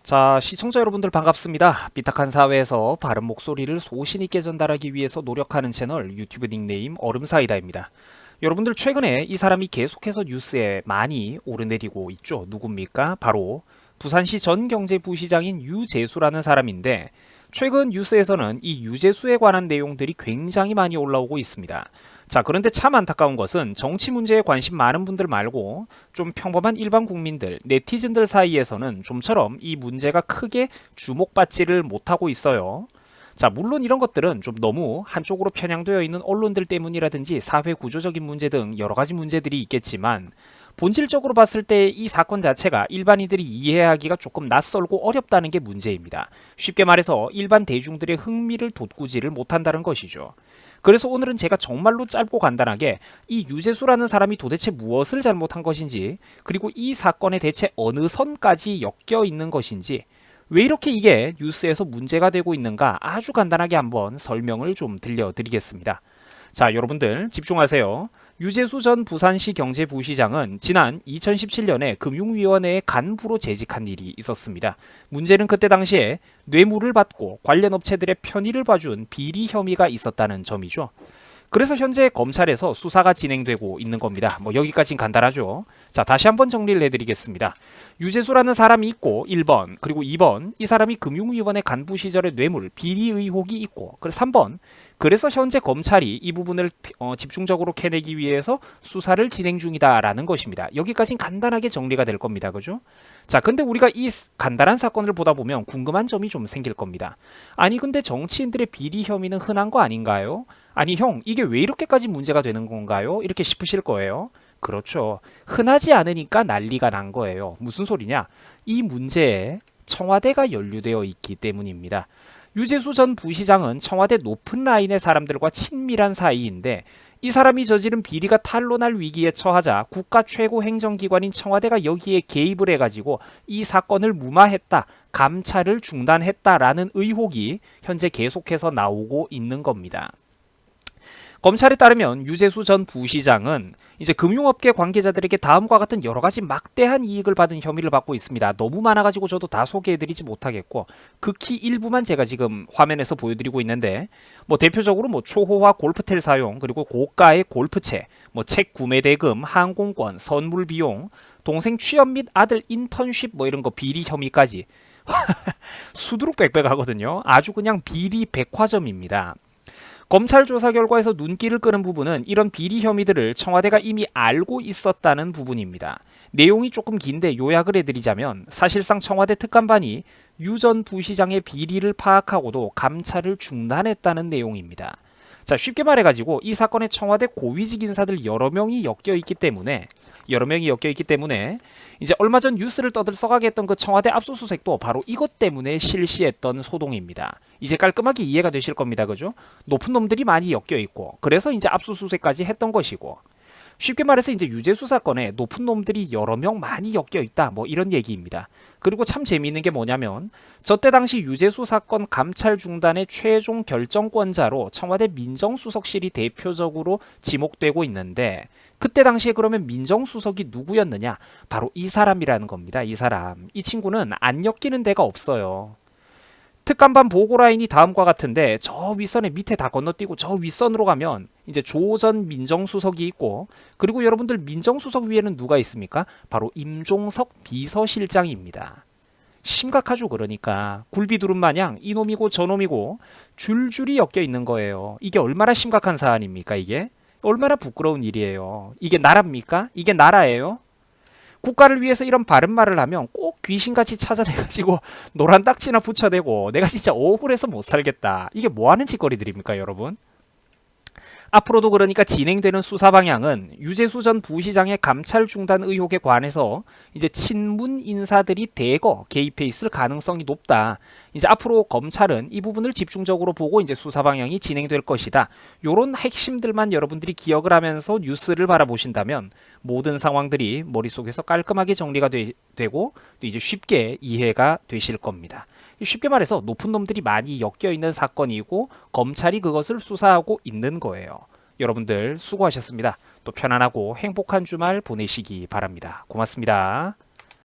자, 시청자 여러분들 반갑습니다. 삐딱한 사회에서 바른 목소리를 소신 있게 전달하기 위해서 노력하는 채널 유튜브 닉네임 얼음사이다입니다. 여러분들 최근에 이 사람이 계속해서 뉴스에 많이 오르내리고 있죠. 누굽니까? 바로 부산시 전 경제부시장인 유재수라는 사람인데 최근 뉴스에서는 이 유재수에 관한 내용들이 굉장히 많이 올라오고 있습니다. 자, 그런데 참 안타까운 것은 정치 문제에 관심 많은 분들 말고 좀 평범한 일반 국민들, 네티즌들 사이에서는 좀처럼 이 문제가 크게 주목받지를 못하고 있어요. 자, 물론 이런 것들은 좀 너무 한쪽으로 편향되어 있는 언론들 때문이라든지 사회 구조적인 문제 등 여러 가지 문제들이 있겠지만 본질적으로 봤을 때 이 사건 자체가 일반인들이 이해하기가 조금 낯설고 어렵다는 게 문제입니다. 쉽게 말해서 일반 대중들의 흥미를 돋구지를 못한다는 것이죠. 그래서 오늘은 제가 정말로 짧고 간단하게 이 유재수라는 사람이 도대체 무엇을 잘못한 것인지, 그리고 이 사건에 대체 어느 선까지 엮여 있는 것인지, 왜 이렇게 이게 뉴스에서 문제가 되고 있는가 아주 간단하게 한번 설명을 좀 들려드리겠습니다. 자, 여러분들 집중하세요. 유재수 전 부산시 경제부시장은 지난 2017년에 금융위원회의 간부로 재직한 일이 있었습니다. 문제는 그때 당시에 뇌물을 받고 관련 업체들의 편의를 봐준 비리 혐의가 있었다는 점이죠. 그래서 현재 검찰에서 수사가 진행되고 있는 겁니다. 여기까지는 간단하죠. 자, 다시 한번 정리를 해드리겠습니다. 유재수라는 사람이 있고 1번, 그리고 2번, 이 사람이 금융위원회 간부 시절에 뇌물, 비리 의혹이 있고, 그리고 3번, 그래서 현재 검찰이 이 부분을 집중적으로 캐내기 위해서 수사를 진행 중이다라는 것입니다. 여기까지는 간단하게 정리가 될 겁니다. 그죠? 자, 근데 우리가 이 간단한 사건을 보다 보면 궁금한 점이 좀 생길 겁니다. 아니, 근데 정치인들의 비리 혐의는 흔한 거 아닌가요? 아니, 형, 이게 왜 이렇게까지 문제가 되는 건가요? 이렇게 싶으실 거예요. 그렇죠. 흔하지 않으니까 난리가 난 거예요. 무슨 소리냐? 이 문제에 청와대가 연루되어 있기 때문입니다. 유재수 전 부시장은 청와대 높은 라인의 사람들과 친밀한 사이인데 이 사람이 저지른 비리가 탄로날 위기에 처하자 국가 최고 행정기관인 청와대가 여기에 개입을 해가지고 이 사건을 무마했다, 감찰을 중단했다라는 의혹이 현재 계속해서 나오고 있는 겁니다. 검찰에 따르면 유재수 전 부시장은 이제 금융업계 관계자들에게 다음과 같은 여러 가지 막대한 이익을 받은 혐의를 받고 있습니다. 너무 많아가지고 저도 다 소개해드리지 못하겠고 극히 일부만 제가 지금 화면에서 보여드리고 있는데 대표적으로 초호화 골프텔 사용, 그리고 고가의 골프채, 책 구매 대금, 항공권, 선물 비용, 동생 취업 및 아들 인턴십 이런 거 비리 혐의까지 수두룩백백하거든요. 아주 그냥 비리 백화점입니다. 검찰 조사 결과에서 눈길을 끄는 부분은 이런 비리 혐의들을 청와대가 이미 알고 있었다는 부분입니다. 내용이 조금 긴데 요약을 해드리자면 사실상 청와대 특감반이 유 전 부시장의 비리를 파악하고도 감찰을 중단했다는 내용입니다. 자, 쉽게 말해가지고 이 사건에 청와대 고위직 인사들 여러 명이 엮여 있기 때문에 이제 얼마 전 뉴스를 떠들썩하게 했던 그 청와대 압수수색도 바로 이것 때문에 실시했던 소동입니다. 이제 깔끔하게 이해가 되실 겁니다. 그죠? 높은 놈들이 많이 엮여 있고 그래서 이제 압수수색까지 했던 것이고, 쉽게 말해서 이제 유재수 사건에 높은 놈들이 여러 명 많이 엮여 있다, 이런 얘기입니다. 그리고 참 재미있는 게 뭐냐면 저때 당시 유재수 사건 감찰 중단의 최종 결정권자로 청와대 민정수석실이 대표적으로 지목되고 있는데 그때 당시에 그러면 민정수석이 누구였느냐? 바로 이 사람이라는 겁니다. 이 사람. 이 친구는 안 엮이는 데가 없어요. 특감반 보고 라인이 다음과 같은데 저 윗선에 밑에 다 건너뛰고 저 윗선으로 가면 이제 조 전 민정수석이 있고, 그리고 여러분들 민정수석 위에는 누가 있습니까? 바로 임종석 비서실장입니다. 심각하죠. 그러니까 굴비두름 마냥 이놈이고 저놈이고 줄줄이 엮여 있는 거예요. 이게 얼마나 심각한 사안입니까? 이게 얼마나 부끄러운 일이에요. 이게 나라입니까? 이게 나라예요? 국가를 위해서 이런 바른 말을 하면 꼭 귀신같이 찾아내가지고 노란 딱지나 붙여대고 내가 진짜 억울해서 못 살겠다. 이게 뭐하는 짓거리들입니까, 여러분? 앞으로도 그러니까 진행되는 수사 방향은 유재수 전 부시장의 감찰 중단 의혹에 관해서 이제 친문 인사들이 대거 개입해 있을 가능성이 높다. 이제 앞으로 검찰은 이 부분을 집중적으로 보고 이제 수사 방향이 진행될 것이다. 요런 핵심들만 여러분들이 기억을 하면서 뉴스를 바라보신다면 모든 상황들이 머릿속에서 깔끔하게 정리가 되고 또 이제 쉽게 이해가 되실 겁니다. 쉽게 말해서 높은 놈들이 많이 엮여 있는 사건이고 검찰이 그것을 수사하고 있는 거예요. 여러분들 수고하셨습니다. 또 편안하고 행복한 주말 보내시기 바랍니다. 고맙습니다.